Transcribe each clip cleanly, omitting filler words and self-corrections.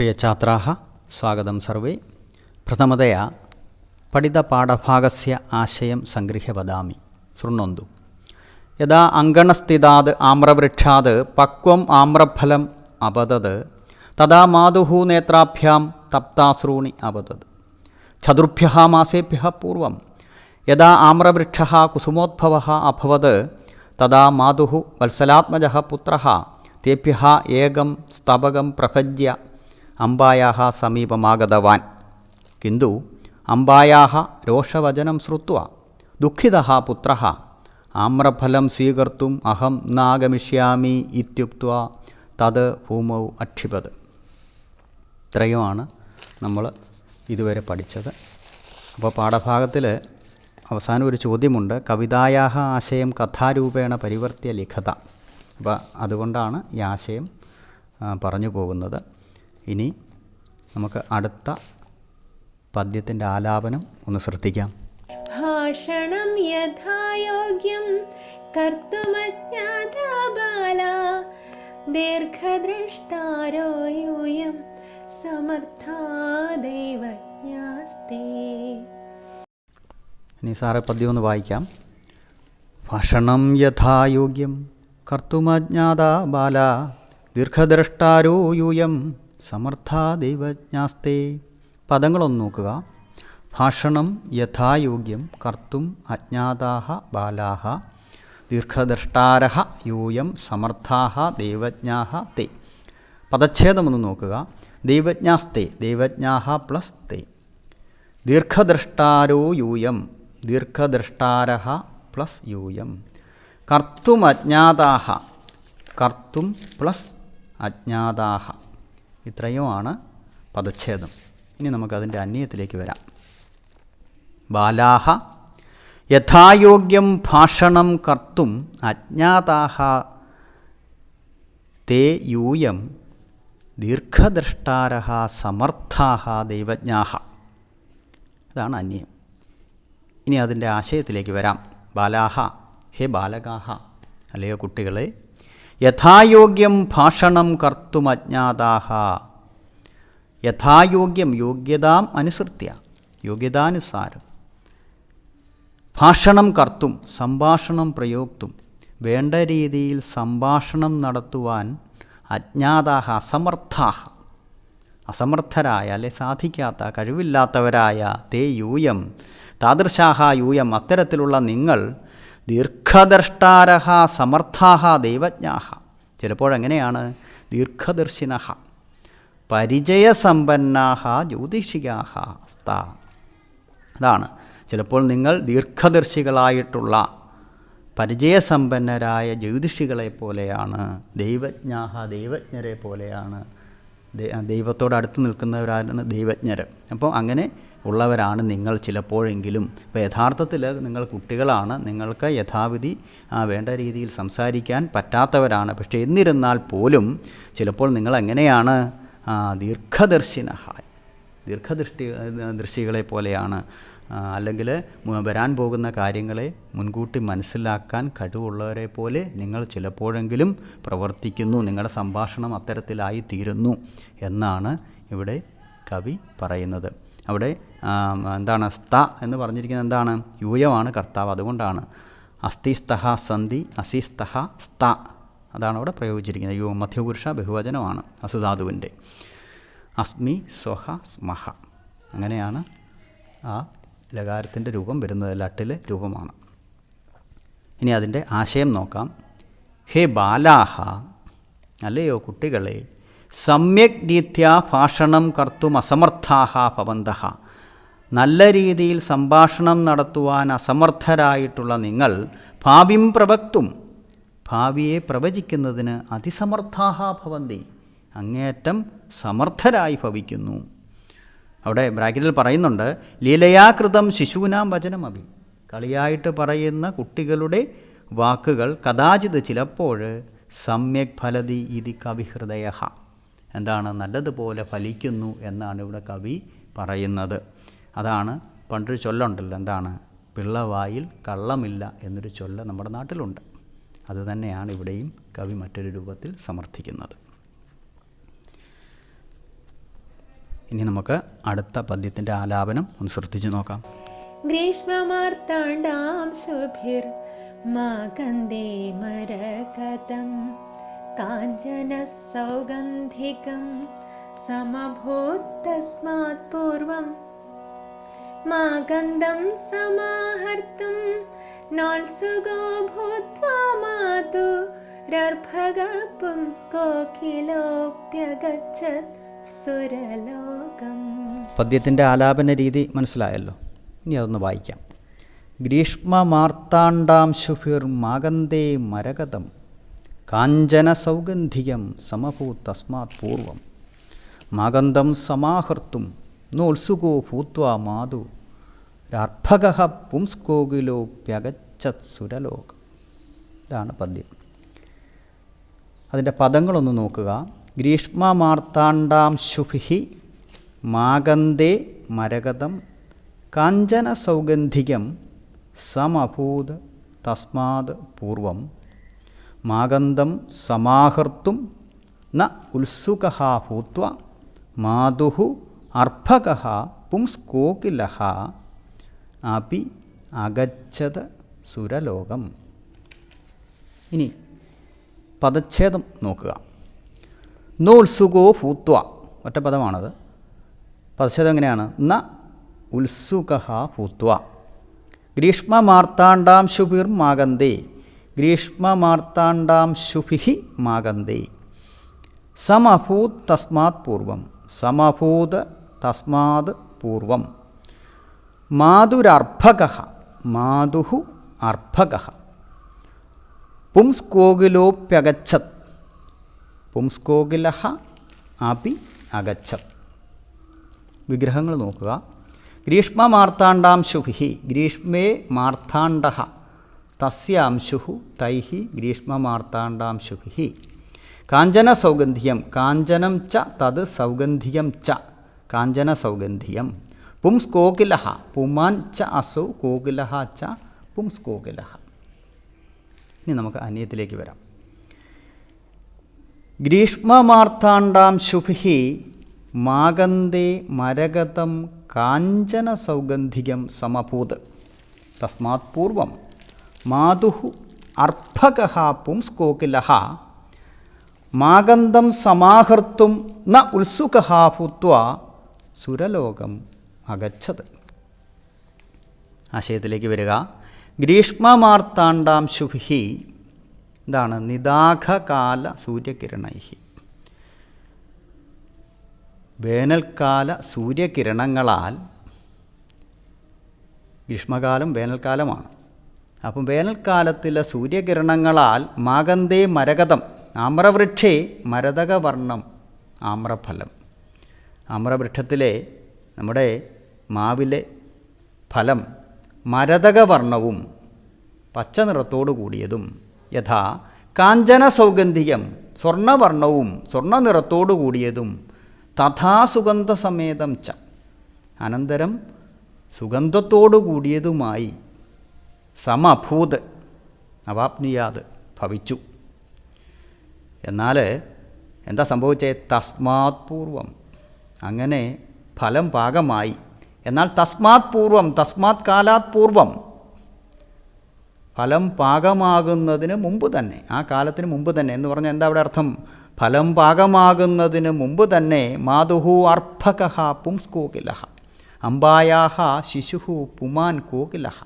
प्रियछात्राः स्वागतं सर्वे। प्रथमतया पठितपाठभागस्य आशयं सङ्गृह्य वदामि, शृण्वन्तु। यदा अङ्गणस्थितात् आम्रवृक्षात् पक्वम् आम्रफलम् अपतत् तदा मातुः नेत्राभ्यां तप्ताश्रूणि अपतत्। चतुर्भ्यः मासेभ्यः पूर्वं यदा आम्रवृक्षः कुसुमोद्भवः अभवत् तदा मातुः वत्सलात्मजः पुत्रः तेभ्यः एकं स्तबकं प्रभज्य अम्बायाः समीपमागतवान्। किन्तु अम्बायाः रोषवचनं श्रुत्वा दुःखितः पुत्रः आम्रफलं स्वीकर्तुम् अहं नागमिष्यामि इत्युक्त्वा തത് ഭൂമൗ അക്ഷിപത്. ഇത്രയുമാണ് നമ്മൾ ഇതുവരെ പഠിച്ചത്. അപ്പോൾ പാഠഭാഗത്തിൽ അവസാനം ഒരു ചോദ്യമുണ്ട്, കവിതായാഹ ആശയം കഥാരൂപേണ പരിവർത്തിയ ലിഖത. അപ്പോൾ അതുകൊണ്ടാണ് ഈ ആശയം പറഞ്ഞു പോകുന്നത്. ഇനി നമുക്ക് അടുത്ത പദ്യത്തിൻ്റെ ആലാപനം ഒന്ന് ശ്രദ്ധിക്കാം. ഭാഷണം യഥായോഗ്യം കർത്തുമജ്ഞാതാ ബാലാ ദീർഘദ്രഷ്ടാരോ യൂയം സമർത്ഥാ ദൈവജ്ഞാസ്തേ. ഇനി സാറ് പദ്യം ഒന്ന് വായിക്കാം. ഭാഷണം യഥായോഗ്യം കർത്തുമജ്ഞാതാ ബാലാ ദീർഘദ്രഷ്ടാരോ യൂയം സമർത്ഥാ ദൈവജ്ഞാസ്തേ. പദങ്ങളൊന്ന് നോക്കുക. ഭാഷണം യഥായോഗ്യം കർത്തും അജ്ഞാതാഃ ബാലാഃ ദീർഘദ്രഷ്ടാരഃ യൂയം സമർത്ഥാഃ ദൈവജ്ഞാഃ തേ. പദച്ഛേദമൊന്ന് നോക്കുക. ദൈവജ്ഞാസ്തേ, ദൈവജ്ഞാഃ പ്ലസ് തേ. ദീർഘദ്രഷ്ടാരോ യൂയം, ദീർഘദ്രഷ്ടാരഃ പ്ലസ് യൂയം. കർത്തും അജ്ഞാതാഃ, കർത്തും പ്ലസ് അജ്ഞാതാഃ. ഇത്രയുമാണ് പദച്ഛേദം. ഇനി നമുക്കതിൻ്റെ അന്വയത്തിലേക്ക് വരാം. ബാലാഃ യഥായോഗ്യം ഭാഷണം കർത്തും അജ്ഞാതാഃ തേ യൂയം ദീർഘദ്രഷ്ടാരഃ സമർത്ഥാഃ ദൈവജ്ഞാഃ. അതാണ് അന്വയം. ഇനി അതിൻ്റെ ആശയത്തിലേക്ക് വരാം. ബാലാഃ, ഹേ ബാലകാഃ, അല്ലയോ കുട്ടികളെ, യഥായോഗ്യം ഭാഷണം കർത്തും അജ്ഞാതാഃ. യഥായോഗ്യം, യോഗ്യതാം അനുസൃത്യ, യോഗ്യതാനുസാരം. ഭാഷണം കർത്തും, സംഭാഷണം പ്രയോക്തും, വേണ്ട രീതിയിൽ സംഭാഷണം നടത്തുവാൻ അജ്ഞാതാഃ, അസമർത്ഥാഃ, അസമർത്ഥരായ അല്ലെ സാധിക്കാത്ത കഴിവില്ലാത്തവരായ തേ യൂയം, താദൃശാഃ യൂയം, അത്തരത്തിലുള്ള നിങ്ങൾ, ദീർഘദ്രഷ്ടാരഃ സമർത്ഥാഃ ദൈവജ്ഞാഃ, ചിലപ്പോഴെങ്ങനെയാണ് ദീർഘദർശിനഃ, പരിചയസമ്പന്നാഃ ജ്യോതിഷികാഃ സ്താ. അതാണ്, ചിലപ്പോൾ നിങ്ങൾ ദീർഘദർശികളായിട്ടുള്ള പരിചയസമ്പന്നരായ ജ്യോതിഷികളെ പോലെയാണ്, ദൈവജ്ഞാഃ, ദൈവജ്ഞരെ പോലെയാണ്. ദൈവത്തോടടുത്ത് നിൽക്കുന്നവരാണ് ദൈവജ്ഞർ. അപ്പോൾ അങ്ങനെ ഉള്ളവരാണ് നിങ്ങൾ ചിലപ്പോഴെങ്കിലും. അപ്പോൾ യഥാർത്ഥത്തിൽ നിങ്ങൾ കുട്ടികളാണ്, നിങ്ങൾക്ക് യഥാവിധി വേണ്ട രീതിയിൽ സംസാരിക്കാൻ പറ്റാത്തവരാണ്. പക്ഷേ എന്നിരുന്നാൽ പോലും ചിലപ്പോൾ നിങ്ങൾ എങ്ങനെയാണ് ദീർഘദർശിനഃ, ദൃഷ്ടികളെ പോലെയാണ്. അല്ലെങ്കിൽ വരാൻ പോകുന്ന കാര്യങ്ങളെ മുൻകൂട്ടി മനസ്സിലാക്കാൻ കഴിവുള്ളവരെ പോലെ നിങ്ങൾ ചിലപ്പോഴെങ്കിലും പ്രവർത്തിക്കുന്നു. നിങ്ങളുടെ സംഭാഷണം അത്തരത്തിലായി തീരുന്നു എന്നാണ് ഇവിടെ കവി പറയുന്നത്. അവിടെ എന്താണ് സ്ത എന്ന് പറഞ്ഞിരിക്കുന്നത്? എന്താണ്? യൂയമാണ് കർത്താവ്. അതുകൊണ്ടാണ് അസ്തിസ്തഹ സന്ധി അസിസ്തഹ സ്ത, അതാണ് അവിടെ പ്രയോഗിച്ചിരിക്കുന്നത്. മധ്യപുരുഷ ബഹുവചനമാണ് അസുധാതുവിൻ്റെ. അസ്മി സ്വഹ സ്മഹ, അങ്ങനെയാണ് ആ ലകാരത്തിൻ്റെ രൂപം വരുന്നത്, ലട്ടിലെ രൂപമാണ്. ഇനി അതിൻ്റെ ആശയം നോക്കാം. ഹേ ബാലാഹ, അല്ലയോ കുട്ടികളെ, സമ്യക് രീതിയാ ഭാഷണം കർത്തും അസമർത്ഥാഃ ഭവന്തഃ, നല്ല രീതിയിൽ സംഭാഷണം നടത്തുവാൻ അസമർത്ഥരായിട്ടുള്ള നിങ്ങൾ, ഭാവിം പ്രവക്തും, ഭാവിയെ പ്രവചിക്കുന്നതിന് അതിസമർത്ഥാഃ ഭവന്തി, അങ്ങേയറ്റം സമർത്ഥരായി ഭവിക്കുന്നു. അവിടെ ബ്രാക്കറ്റിൽ പറയുന്നുണ്ട്, ലീലയാകൃതം ശിശൂനാം വചനമഭി, കളിയായിട്ട് പറയുന്ന കുട്ടികളുടെ വാക്കുകൾ കഥാചിത് ചിലപ്പോൾ സമ്യക് ഫലതി ഇതി കവിഹൃദയ, എന്താണ്? നല്ലതുപോലെ ഫലിക്കുന്നു എന്നാണ് ഇവിടെ കവി പറയുന്നത്. അതാണ് പണ്ടൊരു ചൊല്ലുണ്ടല്ലോ, എന്താണ്? പിള്ളവായിൽ കള്ളമില്ല എന്നൊരു ചൊല്ല് നമ്മുടെ നാട്ടിലുണ്ട്. അതുതന്നെയാണ് ഇവിടെയും കവി മറ്റൊരു രൂപത്തിൽ സമർത്ഥിക്കുന്നത്. ഇനി നമുക്ക് അടുത്ത പദ്യത്തിൻ്റെ ആലാപനം ഒന്ന് ശ്രദ്ധിച്ചു നോക്കാം. ഗ്രീഷ്മമാർത്താണ്ഡാം ശുഭിർമാകന്ദേ മരകതം കാഞ്ചന സൗഗന്ധികം സമഭൂത് തസ്മാത് പൂർവം മാഗന്ധം സമാഹർത്തും നോത്സുകോ ഭൂത്വാ മാതുരർഭഗഃ പുംസ്കോകിലോപ്യഗച്ഛത് സുരലോകം. പദ്യത്തിൻ്റെ ആലാപന രീതി മനസ്സിലായല്ലോ. ഇനി അതൊന്ന് വായിക്കാം. ഗ്രീഷ്മമാർത്താണ്ഡാംശുഭിർമാകന്ദേ മരകതം കാഞ്ചന സൗഗന്ധികം സമഭൂത് തസ്മാത് പൂർവം മാഗന്ധം സമാഹർത്തും നോത്സുകോ ഭൂത്വാ മാതുരർഭഗഃ പുംസ്കോകിലോപ്യഗച്ഛത് സുരലോകം. ഇതാണ് പദ്യം. അതിൻ്റെ പദങ്ങളൊന്ന് നോക്കുക. ഗ്രീഷ്മമാർത്താണ്ഡാംശുഭിഃ മാഗന്ധേ മരകതം കാഞ്ചന സൗഗന്ധികം സമഭൂത് തസ്മാത് പൂർവം മാഗന്ധം സമാഹർത്തും ന ഉത്സുകഃ ഭൂത്വാ മാതുഃ അർഭകഃ പുംസ്കോകിലഃ അപി അഗച്ഛത് സുരലോകം. ഇനി പദച്ഛേദം നോക്കുക. നോത്സുകോ ഭൂത്വ, ഒറ്റ പദമാണത്. പദച്ഛേദം എങ്ങനെയാണ്? ന ഉത്സുകഃ ഭൂത്വ. ഗ്രീഷ്മമാർത്താണ്ഡാംശുഭിർ മാഗന്ധേ, ഗ്രീഷ്മമാർത്താണ്ഡാംശുഭിഃ മാഗന്ധേ. സമഭൂത് തസ്മാത് പൂർവം, സമഭൂത് തസ്മാത് പൂർവം. മാതുരർഭകഃ, മാതുഃ അർഭകഃ. പുംസ്കോകിലോപ്യഗച്ഛത്, പുംസ്കോകിലഃ അപി അഗച്ഛത്. വിഗ്രഹങ്ങൾ നോക്കുക. ഗ്രീഷ്മമാർത്താണ്ഡാംശുഭിഃ, ഗ്രീഷ്മേ മാർത്താണ്ഡഃ തസ്യ അംശുഃ തൈഃ ഗ്രീഷ്മമാർത്താണ്ഡാംശുഭിഃ. കാഞ്ചന സൗഗന്ധിയം, കാഞ്ചനം ച തത് സൗഗന്ധിയം ച, കാഞ്ചന സൗഗന്ധിയം. പുംസ്കോകിലഃ, പുമാൻ ച അസൗ കോകിലഃ ച പുംസ്കോകിലഃ. ഇനി നമുക്ക് അന്യത്തിലേക്ക് വരാം. ഗ്രീഷ്മമാർത്താണ്ഡാംശുഭിഃ മാഗന്ധേ മരകതം കാഞ്ചന സൗഗന്ധികം സമഭൂത് തസ്മാത് പൂർവം മാതുഃ അർഭകഃ പുംസ്കോകിലഃ മാഗന്ധം സമാഹർത്തും ന ഉത്സുകഃ ഭൂത്വാ സുരലോകം അഗച്ഛത്. ആശയത്തിലേക്ക് വരിക. ഗ്രീഷ്മമാർത്താണ്ഡാംശുഭിഃ എന്താണ്? നിദാഘകാല സൂര്യകിരണൈഃ, വേനൽക്കാല സൂര്യകിരണങ്ങളാൽ. ഗ്രീഷ്മകാലം വേനൽക്കാലമാണ്. അപ്പം വേനൽക്കാലത്തിലെ സൂര്യകിരണങ്ങളാൽ മാഗന്ധേ മരകതം, ആമ്രവൃക്ഷേ മരതകവർണം ആമ്രഫലം. ആമ്രവൃക്ഷത്തിലെ നമ്മുടെ മാവിലെ ഫലം മരതകവർണവും പച്ച നിറത്തോടു കൂടിയതും, യഥാ കാഞ്ചന സൗഗന്ധികം സ്വർണ്ണവർണവും സ്വർണ്ണ നിറത്തോടു കൂടിയതും, തഥാ സുഗന്ധസമേതം ച അനന്തരം സുഗന്ധത്തോടു കൂടിയതുമായി, സമഭൂത് അവാപ്നുയാത് ഭവിച്ചു. എന്നാൽ എന്താ സംഭവിച്ചത്? തസ്മാത് പൂർവം, അങ്ങനെ ഫലം പാകമായി. എന്നാൽ തസ്മാത് പൂർവം, തസ്മാത് കാലാത് പൂർവം, ഫലം പാകമാകുന്നതിന് മുമ്പ് തന്നെ, ആ കാലത്തിന് മുമ്പ് തന്നെ എന്ന് പറഞ്ഞാൽ എന്താ അവിടെ അർത്ഥം? ഫലം പാകമാകുന്നതിന് മുമ്പ് തന്നെ മാതുഃ അർഭകഃ പുംസ്കോകിലഃ, അംബായാഹ ശിശുഃ പുമാൻ കോകിലഃ.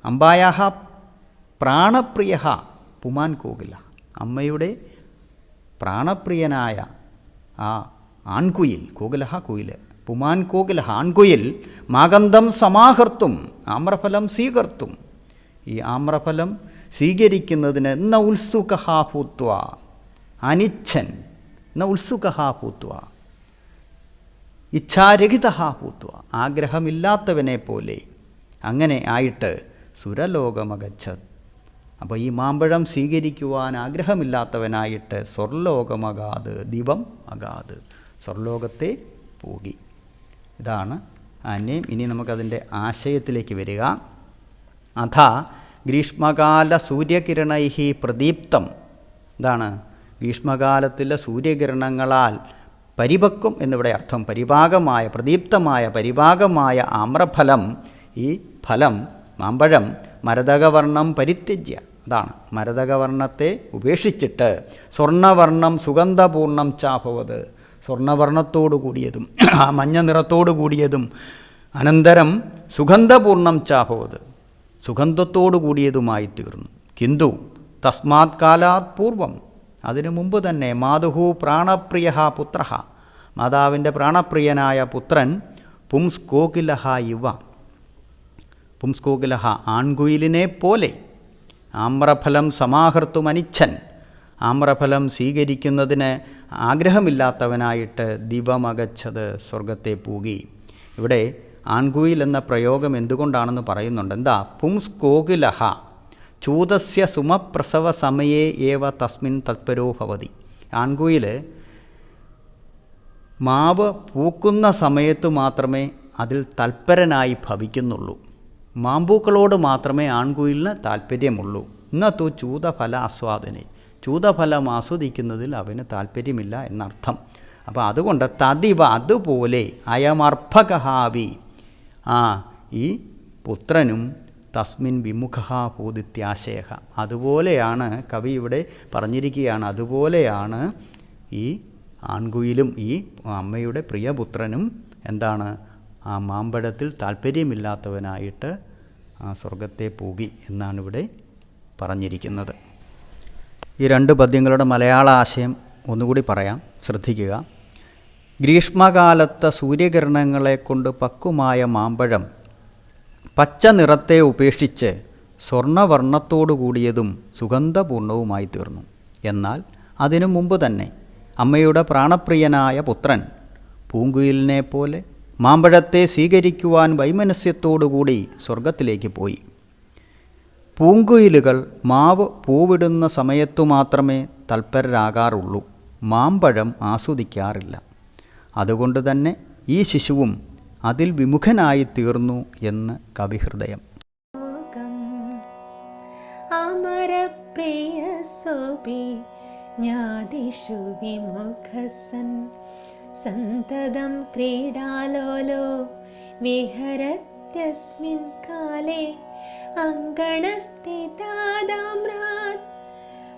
അംബായാഹ പ്രാണപ്രിയഃ പുമാൻ കോകിലഃ, അമ്മയുടെ പ്രാണപ്രിയനായ ആ ആൺകുയിൽ, കോകിലഃ കുയിൽ, പുമാൻ കോകിലഃ ആൺകുയിൽ, മാഗന്ധം സമാഹർത്തും ആമ്രഫലം സ്വീകർത്തും, ഈ ആമ്രഫലം സ്വീകരിക്കുന്നതിന് ന ഉത്സുകഃ ഭൂത്വാ, അനിച്ഛൻ, ന ഉത്സുകഃ ഭൂത്വാ, ഇച്ഛാരഹിതഃ ഭൂത്വാ, ആഗ്രഹമില്ലാത്തവനെ പോലെ അങ്ങനെ ആയിട്ട് സുരലോകമഗച്ഛത്. അപ്പോൾ ഈ മാമ്പഴം സ്വീകരിക്കുവാൻ ആഗ്രഹമില്ലാത്തവനായിട്ട് സ്വർലോകമഗാത്, ദിവം അഗാത്, സ്വർലോകത്തെ പോകി. ഇതാണ് അന്യം. ഇനി നമുക്കതിൻ്റെ ആശയത്തിലേക്ക് വരിക. അഥ ഗ്രീഷ്മകാല സൂര്യകിരണൈഃ പ്രദീപ്തം, ഇതാണ് ഗ്രീഷ്മകാലത്തിലെ സൂര്യകിരണങ്ങളാൽ പരിപക്വം എന്നിവിടെ അർത്ഥം. പരിപാകമായ, പ്രദീപ്തമായ, പരിപാകമായ ആമ്രഫലം, ഈ ഫലം മാമ്പഴം മരതകവർണം പരിത്യജ്യ, അതാണ് മരതകവർണത്തെ ഉപേക്ഷിച്ചിട്ട് സ്വർണ്ണവർണം സുഗന്ധപൂർണം ചാഭവത്, സ്വർണ്ണവർണത്തോടു കൂടിയതും മഞ്ഞ നിറത്തോടു കൂടിയതും അനന്തരം സുഗന്ധപൂർണം ചാഭവത്, സുഗന്ധത്തോടു കൂടിയതുമായി തീർന്നു. കിന്തു തസ്മാത് കാലാത് പൂർവം, അതിനു മുമ്പ് തന്നെ മാതുഹു പ്രാണപ്രിയ പുത്ര, മാതാവിൻ്റെ പ്രാണപ്രിയനായ പുത്രൻ പുംസ്കോകിലഹ ഇവ, പുംസ്കോകിലഹ ആൺകുയിലിനെ പോലെ, ആമ്രഫലം സമാഹർത്തുമനിച്ഛൻ, ആമ്രഫലം സ്വീകരിക്കുന്നതിന് ആഗ്രഹമില്ലാത്തവനായിട്ട് ദിവമകച്ചത്, സ്വർഗത്തെ പൂകി. ഇവിടെ ആൺകുയിൽ എന്ന പ്രയോഗം എന്തുകൊണ്ടാണെന്ന് പറയുന്നുണ്ട്. എന്താ? പുംസ്കോകിലഹ ചൂതസ്യ സുമപ്രസവ സമയേ ഏവ തസ്മിൻ തത്പരോ ഭവതി. ആൺകുയിൽ മാവ് പൂക്കുന്ന സമയത്തു മാത്രമേ അതിൽ തൽപരനായി ഭവിക്കുന്നുള്ളൂ. മാമ്പൂക്കളോട് മാത്രമേ ആൺകുയിലിന് താല്പര്യമുള്ളൂ. ഇന്നത്തു ചൂതഫല ആസ്വാദനെ, ചൂതഫലം ആസ്വദിക്കുന്നതിൽ അവന് താല്പര്യമില്ല എന്നർത്ഥം. അപ്പോൾ അതുകൊണ്ട് തദിവ, അതുപോലെ അയമർഭകഹാവി, ഈ പുത്രനും തസ്മിൻ വിമുഖ ഭൂതിത്യാശയ, അതുപോലെയാണ് കവി ഇവിടെ പറഞ്ഞിരിക്കുകയാണ്, അതുപോലെയാണ് ഈ ആൺകുയിലും ഈ അമ്മയുടെ പ്രിയപുത്രനും എന്താണ്, ആ മാമ്പഴത്തിൽ താല്പര്യമില്ലാത്തവനായിട്ട് സ്വർഗത്തെ പൂകി എന്നാണ് ഇവിടെ പറഞ്ഞിരിക്കുന്നത്. ഈ രണ്ട് പദ്യങ്ങളുടെ മലയാള ആശയം ഒന്നുകൂടി പറയാം, ശ്രദ്ധിക്കുക. ഗ്രീഷ്മകാലത്ത് സൂര്യകിരണങ്ങളെ കൊണ്ട് പക്വമായ മാമ്പഴം പച്ച നിറത്തെ ഉപേക്ഷിച്ച് സ്വർണ്ണവർണ്ണത്തോടു കൂടിയതും സുഗന്ധപൂർണവുമായി തീർന്നു. എന്നാൽ അതിനു മുമ്പ് തന്നെ അമ്മയുടെ പ്രാണപ്രിയനായ പുത്രൻ പൂങ്കുയിലിനെ പോലെ മാമ്പഴത്തെ സ്വീകരിക്കുവാൻ വൈമനസ്യത്തോടുകൂടി സ്വർഗത്തിലേക്ക് പോയി. പൂങ്കുയിലുകൾ മാവ് പൂവിടുന്ന സമയത്തു മാത്രമേ തൽപരരാകാറുള്ളൂ, മാമ്പഴം ആസ്വദിക്കാറില്ല. അതുകൊണ്ട് തന്നെ ഈ ശിശുവും അതിൽ വിമുഖനായി തീർന്നു എന്ന് കവിഹൃദയം. അമരപ്രിയസോപി ജ്ഞാതിഷു വിമുഖസൻ സന്തതം ക്രീഡാലോലോ വിഹരത്യസ്മിൻ കാലേ അങ്കണസ്ഥിതാദാമ്രാത്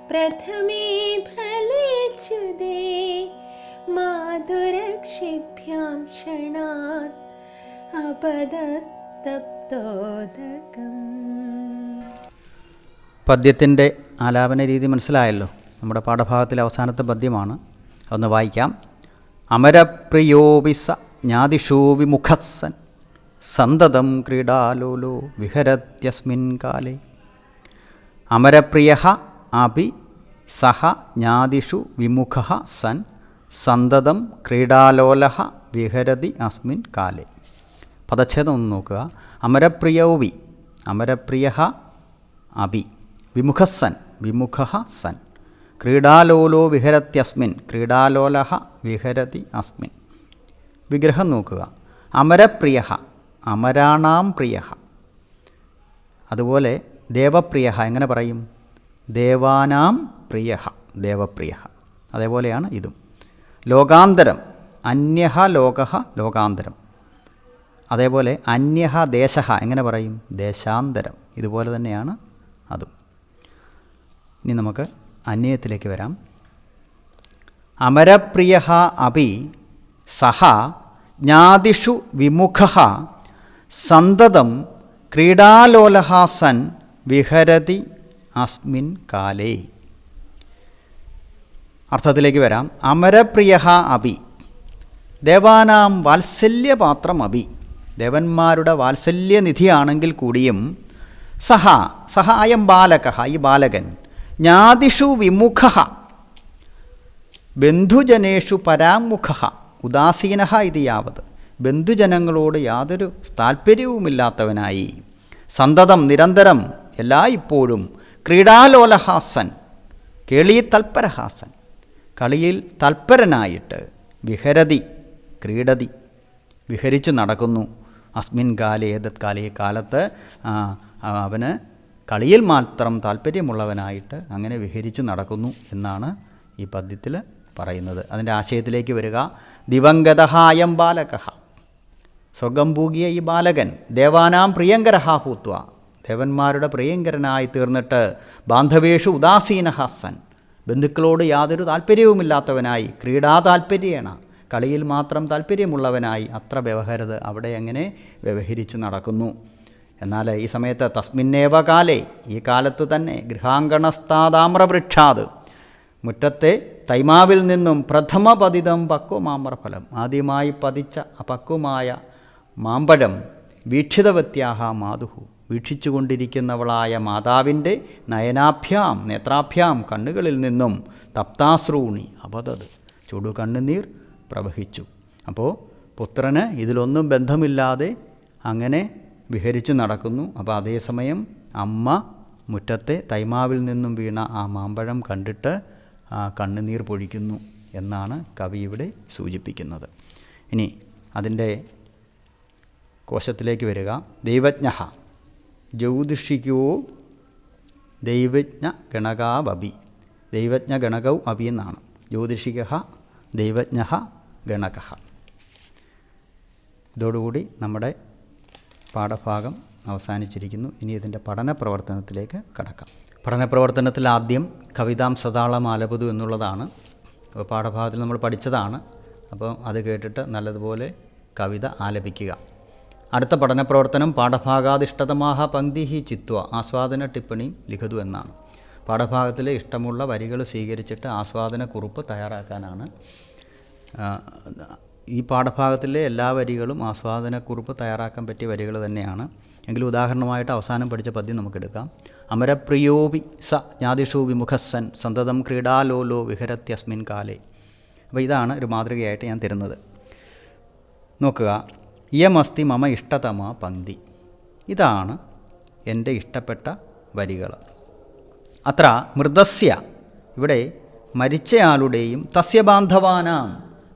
പ്രഥമേ ഫലേ ച്യുതേ മാധുരക്ഷിഭ്യാം ക്ഷണാത് അപദത്തപ്തോദകം. പദ്യത്തിൻ്റെ ആലാപന രീതി മനസ്സിലായല്ലോ. നമ്മുടെ പാഠഭാഗത്തിലെ അവസാനത്തെ പദ്യമാണ്, അതൊന്ന് വായിക്കാം. അമരപ്രിയോപിസ ജ്ഞാതിഷോ വിമുഖസ്സൻ സന്തതം ക്രീഡാലോലോ വിഹരത്യസ്മിൻ കാലേ. അമരപ്രിയഃ അപി സഹ ജ്ഞാതിഷു വിമുഖഃ സൻ സന്തതം ക്രീഡാലോലഃ വിഹരതി അസ്മിൻ കാലേ. പദച്ഛേദം ഒന്ന് നോക്കുക. അമരപ്രിയോവി, അമരപ്രിയഃ അപി, വിമുഖസ്സൻ, വിമുഖഃ സൻ, ക്രീഡാലോലോ വിഹരത്യസ്മിൻ, ക്രീഡാലോലഃ വിഹരതി അസ്മിൻ. വിഗ്രഹം നോക്കുക. അമരപ്രിയഃ, അമരാണാം പ്രിയഃ. അതുപോലെ ദേവപ്രിയഃ എങ്ങനെ പറയും? ദേവാനാം പ്രിയഃ, ദേവപ്രിയഃ. അതേപോലെയാണ് ഇതും. ലോകാന്തരം, അന്യഃ ലോകഃ, ലോകാന്തരം. അതേപോലെ അന്യഃ ദേശഃ എങ്ങനെ പറയും? ദേശാന്തരം. ഇതുപോലെ തന്നെയാണ് അതും. ഇനി നമുക്ക് അന്യത്തിലേക്ക് വരാം. അമരപ്രിയഃ അപി സഹ ജ്ഞാതിഷു വിമുഖഃ സന്തതം ക്രീഡാലോലഃ സൻ വിഹരതി അസ്മിൻ കാലേ. അർത്ഥത്തിലേക്ക് വരാം. അമരപ്രിയഃ അപി, ദേവാനാം വാത്സല്യപാത്രം അപി, ദേവന്മാരുടെ വാത്സല്യനിധിയാണെങ്കിൽ കൂടിയും, സഹ, സഹ അയം ബാലകഃ, ഈ ബാലകൻ, ജ്ഞാതിഷു വിമുഖഃ ബന്ധുജനേഷു പരാമുഖഃ ഉദാസീനഃ ഇതി യാവത്, ബന്ധുജനങ്ങളോട് യാതൊരു താല്പര്യവുമില്ലാത്തവനായി, സന്തതം നിരന്തരം എല്ലായ്പ്പോഴും, ക്രീഡാലോലഃ സൻ, കേളി തൽപരഃ സൻ, കളിയിൽ തൽപരനായിട്ട്, വിഹരതി, ക്രീഡതി, വിഹരിച്ചു നടക്കുന്നു, അസ്മിൻ കാലേ, ഏതത് കാലേ, കാലത്ത് അവന് കളിയിൽ മാത്രം താല്പര്യമുള്ളവനായിട്ട് അങ്ങനെ വിഹരിച്ചു നടക്കുന്നു എന്നാണ് ഈ പദ്യത്തിൽ പറയുന്നത്. അതിൻ്റെ ആശയത്തിലേക്ക് വരിക. ദിവംഗതഹായം ബാലകഃ, സ്വർഗം പൂകിയ ഈ ബാലകൻ ദേവാനാം പ്രിയങ്കരഹാ ഭൂത്വ, ദേവന്മാരുടെ പ്രിയങ്കരനായി തീർന്നിട്ട് ബാന്ധവേഷു ഉദാസീനഃ സൻ, ബന്ധുക്കളോട് യാതൊരു താല്പര്യവുമില്ലാത്തവനായി, ക്രീഡാ താല്പര്യേണ, കളിയിൽ മാത്രം താല്പര്യമുള്ളവനായി അത്ര വ്യവഹരത്, അവിടെ എങ്ങനെ വ്യവഹരിച്ചു നടക്കുന്നു. എന്നാൽ ഈ സമയത്ത് തസ്മിന്നേവ കാലേ, ഈ കാലത്തു തന്നെ ഗൃഹാങ്കണസ്ഥാതാമ്രവൃക്ഷാത്, മുറ്റത്തെ തൈമാവിൽ നിന്നും പ്രഥമ പതിതം പക്വമാമ്രഫലം, ആദ്യമായി പതിച്ച അപക്വമായ മാമ്പഴം വീക്ഷിതവത്യാഹ മാതുഹു, വീക്ഷിച്ചുകൊണ്ടിരിക്കുന്നവളായ മാതാവിൻ്റെ നയനാഭ്യാം നേത്രാഭ്യാം കണ്ണുകളിൽ നിന്നും തപ്താശ്രൂണി അപതത്, ചുടു കണ്ണുനീർ പ്രവഹിച്ചു. അപ്പോൾ പുത്രന് ഇതിലൊന്നും ബന്ധമില്ലാതെ അങ്ങനെ വിഹരിച്ചു നടക്കുന്നു. അപ്പോൾ അതേസമയം അമ്മ മുറ്റത്തെ തൈമാവിൽ നിന്നും വീണ ആ മാമ്പഴം കണ്ടിട്ട് കണ്ണുനീർ പൊഴിക്കുന്നു എന്നാണ് കവി ഇവിടെ സൂചിപ്പിക്കുന്നത്. ഇനി അതിൻ്റെ കോശത്തിലേക്ക് വരിക. ദൈവജ്ഞ ജ്യോതിഷിക്കോ ദൈവജ്ഞ ഗണകാവപി, ദൈവജ്ഞ ഗണകൗ അപി എന്നാണ്. ജ്യോതിഷിക ദൈവജ്ഞ ഗണക. ഇതോടുകൂടി നമ്മുടെ പാഠഭാഗം അവസാനിച്ചിരിക്കുന്നു. ഇനി ഇതിൻ്റെ പഠന പ്രവർത്തനത്തിലേക്ക് കടക്കാം. പഠന പ്രവർത്തനത്തിൽ ആദ്യം കവിതാം സതാളം ആലപതു എന്നുള്ളതാണ്. അപ്പോൾ പാഠഭാഗത്തിൽ നമ്മൾ പഠിച്ചതാണ്. അപ്പോൾ അത് കേട്ടിട്ട് നല്ലതുപോലെ കവിത ആലപിക്കുക. അടുത്ത പഠന പ്രവർത്തനം പാഠഭാഗാധിഷ്ഠതമാഹ പങ്ക്തിഹി ചിത്വ ആസ്വാദന ടിപ്പണിയും ലിഖതു എന്നാണ്. പാഠഭാഗത്തിലെ ഇഷ്ടമുള്ള വരികൾ സ്വീകരിച്ചിട്ട് ആസ്വാദന കുറിപ്പ് തയ്യാറാക്കാനാണ്. ഈ പാഠഭാഗത്തിലെ എല്ലാ വരികളും ആസ്വാദനക്കുറിപ്പ് തയ്യാറാക്കാൻ പറ്റിയ വരികൾ തന്നെയാണ്. എങ്കിലും ഉദാഹരണമായിട്ട് അവസാനം പഠിച്ച പദ്യം നമുക്കെടുക്കാം. അമരപ്രിയോപി സ ജ്ഞാതിഷു വിമുഖസ്സൻ സന്തതം ക്രീഡാലോലോ വിഹരത്യസ്മിൻ കാലേ. അപ്പോൾ ഇതാണ് ഒരു മാതൃകയായിട്ട് ഞാൻ തരുന്നത്. നോക്കുക. ഇയമസ്തി മമ ഇഷ്ടതമ പങ്ക്തി, ഇതാണ് എൻ്റെ ഇഷ്ടപ്പെട്ട വരികൾ. അത്ര മൃതസ്യ, ഇവിടെ മരിച്ചയാളുടെയും തസ്യ ബാന്ധവാനാം,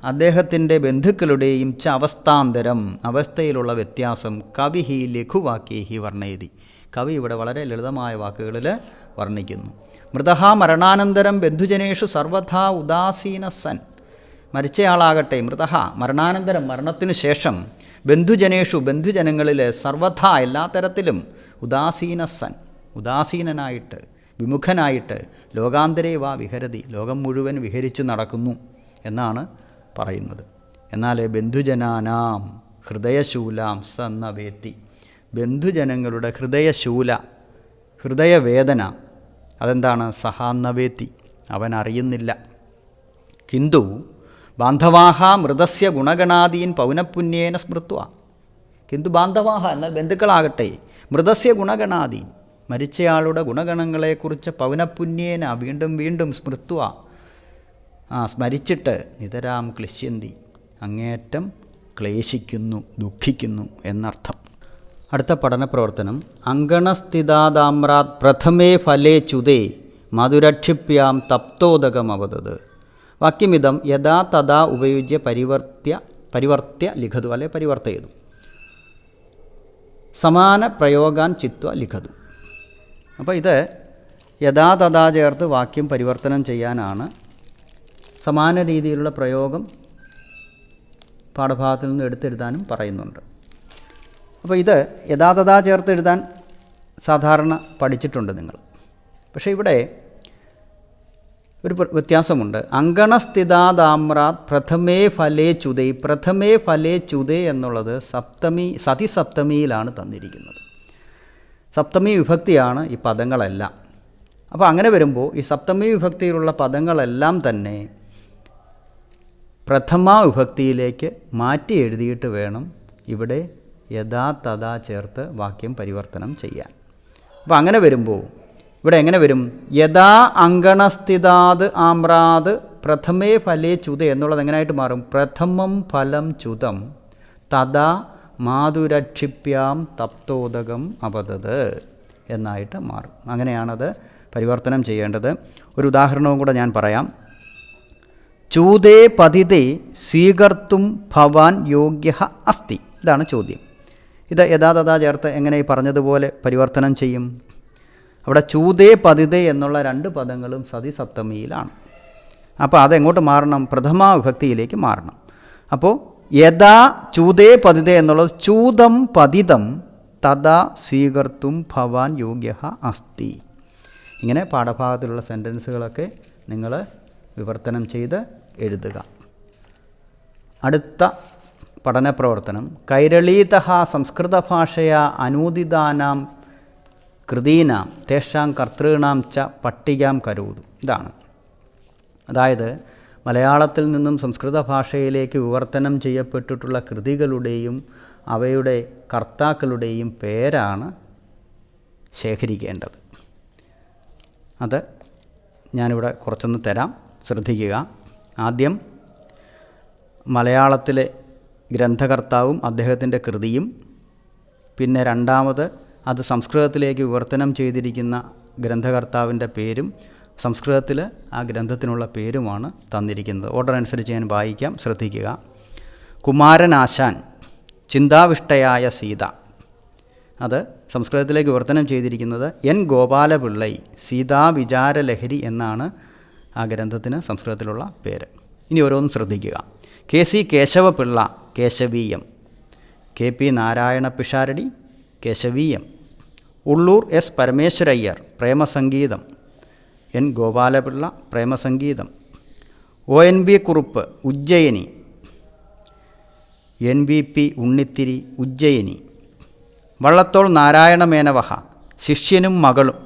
അദ്ദേഹത്തിൻ്റെ ബന്ധുക്കളുടെയും ച അവസ്ഥാന്തരം, അവസ്ഥയിലുള്ള വ്യത്യാസം കവിഹി ലഘുവാക്യേഹി വർണ്ണയതി, കവി ഇവിടെ വളരെ ലളിതമായ വാക്കുകളിൽ വർണ്ണിക്കുന്നു. മൃതഹ മരണാനന്തരം ബന്ധുജനേഷു സർവഥാ ഉദാസീന സൻ, മരിച്ചയാളാകട്ടെ മൃതഹ മരണാനന്തരം മരണത്തിനു ശേഷം ബന്ധുജനേഷു ബന്ധുജനങ്ങളിൽ സർവഥാ എല്ലാ തരത്തിലും ഉദാസീന സൻ, ഉദാസീനനായിട്ട് വിമുഖനായിട്ട് ലോകാന്തരേ വാ വിഹരതി, ലോകം മുഴുവൻ വിഹരിച്ചു നടക്കുന്നു എന്നാണ് പറയുന്നത്. എന്നാൽ ബന്ധുജനാനാം ഹൃദയശൂലാം സന്ന വേത്തി, ബന്ധുജനങ്ങളുടെ ഹൃദയശൂല, ഹൃദയവേദന അതെന്താണ്? സഹാന്നവേത്തി, അവൻ അറിയുന്നില്ല. കിന്തു ബാന്ധവാഹ മൃതസ്യ ഗുണഗണാദീൻ പൗനഃപുണ്യേന സ്മൃത്വ, കിന്തു ബാന്ധവാഹ എന്നാൽ ബന്ധുക്കളാകട്ടെ മൃതസ്യ ഗുണഗണാദീൻ, മരിച്ചയാളുടെ ഗുണഗണങ്ങളെക്കുറിച്ച് പൗനഃപുണ്യേന വീണ്ടും വീണ്ടും സ്മൃത്വ സ്മരിച്ചിട്ട് നിതരാം ക്ലിശ്യന്തി, അങ്ങേയറ്റം ക്ലേശിക്കുന്നു, ദുഃഖിക്കുന്നു എന്നർത്ഥം. അടുത്ത പഠന പ്രവർത്തനം അങ്കണസ്ഥിതാദാമ്രാത് പ്രഥമേ ഫലേ ചുതേ മധുരക്ഷിപ്യാം തപ്തോദകമവതത്. വാക്യമിതം യഥാ തഥാ ഉപയുജ്യ പരിവർത്യ ലിഖതു, അല്ലെ പരിവർത്തയതു. സമാന പ്രയോഗാൻ ചിത്വ ലിഖതു. അപ്പോൾ ഇത് യഥാ തഥാ ചേർത്ത് വാക്യം പരിവർത്തനം ചെയ്യാനാണ്. സമാന രീതിയിലുള്ള പ്രയോഗം പാഠഭാഗത്തിൽ നിന്ന് എടുത്തെഴുതാനും പറയുന്നുണ്ട്. അപ്പോൾ ഇത് യഥാ തഥാ ചേർത്ത് എഴുതാൻ സാധാരണ പഠിച്ചിട്ടുണ്ട് നിങ്ങൾ. പക്ഷേ ഇവിടെ ഒരു വ്യത്യാസമുണ്ട്. അങ്കണസ്ഥിതാദാമ്രാത് പ്രഥമേ ഫലേ ചുതൈ, പ്രഥമേ ഫലേ ചുതേ എന്നുള്ളത് സപ്തമി സതിസപ്തമിയിലാണ് തന്നിരിക്കുന്നത്. സപ്തമി വിഭക്തിയാണ് ഈ പദങ്ങളെല്ലാം. അപ്പോൾ അങ്ങനെ വരുമ്പോൾ ഈ സപ്തമി വിഭക്തിയിലുള്ള പദങ്ങളെല്ലാം തന്നെ പ്രഥമ വിഭക്തിയിലേക്ക് മാറ്റി എഴുതിയിട്ട് വേണം ഇവിടെ യഥാ തഥാ ചേർത്ത് വാക്യം പരിവർത്തനം ചെയ്യാൻ. അപ്പോൾ അങ്ങനെ വരുമ്പോൾ ഇവിടെ എങ്ങനെ വരും? യഥാ അങ്കണസ്ഥിതാത് ആമ്രാത് പ്രഥമേ ഫലേ ചുത എന്നുള്ളത് എങ്ങനെയായിട്ട് മാറും? പ്രഥമം ഫലം ചുതം തഥാ മാതുരക്ഷിപ്യാം തപ്തോദകം അപതത് എന്നായിട്ട് മാറും. അങ്ങനെയാണത് പരിവർത്തനം ചെയ്യേണ്ടത്. ഒരു ഉദാഹരണവും കൂടെ ഞാൻ പറയാം. ചൂതേ പതിതേ സ്വീകർത്തും ഭവാൻ യോഗ്യ അസ്തി, ഇതാണ് ചോദ്യം. ഇത് യഥാ തഥാ ചേർത്ത് എങ്ങനെ പറഞ്ഞതുപോലെ പരിവർത്തനം ചെയ്യും? അവിടെ ചൂതേ പതിതേ എന്നുള്ള രണ്ട് പദങ്ങളും സതിസപ്തമിയിലാണ്. അപ്പോൾ അതെങ്ങോട്ട് മാറണം? പ്രഥമ വിഭക്തിയിലേക്ക് മാറണം. അപ്പോൾ യഥാ ചൂതേ പതിതേ എന്നുള്ളത് ചൂതം പതിതം തഥാ സ്വീകർത്തും ഭവാൻ യോഗ്യ അസ്തി. ഇങ്ങനെ പാഠഭാഗത്തിലുള്ള സെൻറ്റൻസുകളൊക്കെ നിങ്ങൾ വിവർത്തനം ചെയ്ത് എഴുതുക. അടുത്ത പഠന പ്രവർത്തനം കൈരളീതഃ സംസ്കൃതഭാഷയാ അനൂദിതാനാം കൃതീനാം തേഷാം കർത്തॄണാം ച പട്ടികാം കരോതു. ഇതാണ്. അതായത് മലയാളത്തിൽ നിന്നും സംസ്കൃത ഭാഷയിലേക്ക് വിവർത്തനം ചെയ്യപ്പെട്ടിട്ടുള്ള കൃതികളുടെയും അവയുടെ കർത്താക്കളുടെയും പേരാണ് ശേഖരിക്കേണ്ടത്. അത് ഞാനിവിടെ കുറച്ചൊന്ന് തരാം, ശ്രദ്ധിക്കുക. ആദ്യം മലയാളത്തിലെ ഗ്രന്ഥകർത്താവും അദ്ദേഹത്തിൻ്റെ കൃതിയും, പിന്നെ രണ്ടാമത് അത് സംസ്കൃതത്തിലേക്ക് വിവർത്തനം ചെയ്തിരിക്കുന്ന ഗ്രന്ഥകർത്താവിൻ്റെ പേരും സംസ്കൃതത്തിൽ ആ ഗ്രന്ഥത്തിനുള്ള പേരുമാണ് തന്നിരിക്കുന്നത്. ഓർഡർ അനുസരിച്ച് ഞാൻ വായിക്കാം, ശ്രദ്ധിക്കുക. കുമാരനാശാൻ ചിന്താവിഷ്ടയായ സീത, അത് സംസ്കൃതത്തിലേക്ക് വിവർത്തനം ചെയ്തിരിക്കുന്നത് എൻ ഗോപാലപിള്ളൈ സീതാ വിചാരലഹരി എന്നാണ് ആ ഗ്രന്ഥത്തിന് സംസ്കൃതത്തിലുള്ള പേര്. ഇനി ഓരോന്നും ശ്രദ്ധിക്കുക. K C Kesavapillai Keshaveeyam, K P Narayana Pisharadi Keshaveeyam, Ulloor S Parameswara Iyer Premasangeetham, N Gopalapillai Premasangeetham, O N V Kurup Ujjayini, N V P Unnithiri Ujjayini, Vallathol Narayana മേനവഹ ശിഷ്യനും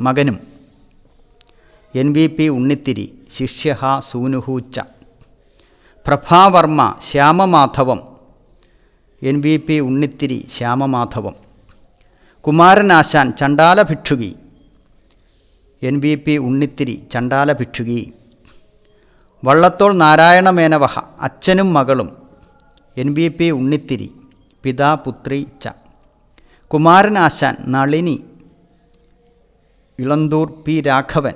മകനും, എൻ വി പി ഉണ്ണിത്തിരി ശിഷ്യ സൂനുഹൂച്ച, Prabha Varma Shyamamadhavam, N V P Unnithiri Shyamamadhavam, Kumaranasan Chandalabhikshuki, N V P Unnithiri Chandalabhikshuki, Vallathol Narayana മേനവഹ അച്ഛനും മകളും, എൻ വി പി ഉണ്ണിത്തിരി പിതാ പുത്രി ച, കുമാരനാശാൻ നളിനി, ഇളന്തൂർ പി രാഘവൻ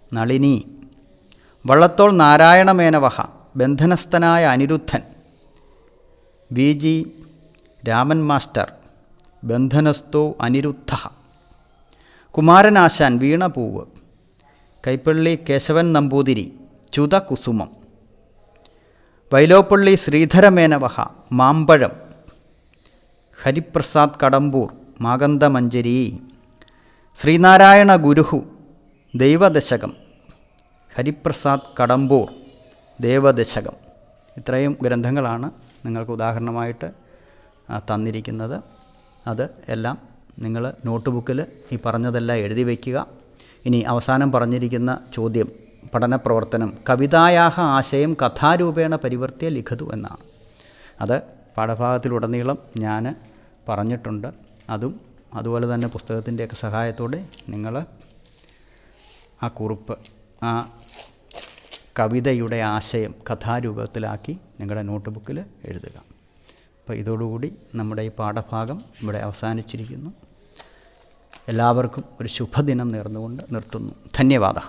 നളിനി, വള്ളത്തോൾ നാരായണ മേനവഹ Bandhanasthanaya Aniruddhan, V G Raman master Bandhastho Aniruddha, Kumaranasan Veenapoovu, Kaippally Kesavan Namboothiri Chyuthakusumam, Vyloppilly ശ്രീധരമേനവഹ മാമ്പഴം, ഹരിപ്രസാദ് കടമ്പൂർ മാകന്തമഞ്ജരി, ശ്രീനാരായണ ഗുരുഹു ദൈവദശകം, ഹരിപ്രസാദ് കടമ്പൂർ ദേവദശകം. ഇത്രയും ഗ്രന്ഥങ്ങളാണ് നിങ്ങൾക്ക് ഉദാഹരണമായിട്ട് തന്നിരിക്കുന്നത്. അത് എല്ലാം നിങ്ങൾ നോട്ട് ബുക്കിൽ ഈ പറഞ്ഞതെല്ലാം എഴുതി വയ്ക്കുക. ഇനി അവസാനം പറഞ്ഞിരിക്കുന്ന ചോദ്യം, പഠന പ്രവർത്തനം കവിതായാഹ ആശയം കഥാരൂപേണ പരിവർത്തിയ ലിഖതു എന്നാണ്. അത് പാഠഭാഗത്തിലുടനീളം ഞാൻ പറഞ്ഞിട്ടുണ്ട്. അതുപോലെ തന്നെ പുസ്തകത്തിൻ്റെയൊക്കെ സഹായത്തോടെ നിങ്ങൾ ആ കുറിപ്പ്, ആ കവിതയുടെ ആശയം കഥാരൂപത്തിലാക്കി നിങ്ങളുടെ നോട്ട് ബുക്കിൽ എഴുതുക. അപ്പോൾ ഇതോടുകൂടി നമ്മുടെ ഈ പാഠഭാഗം ഇവിടെ അവസാനിച്ചിരിക്കുന്നു. എല്ലാവർക്കും ഒരു ശുഭദിനം നേർന്നുകൊണ്ട് നിർത്തുന്നു. ധന്യവാദം.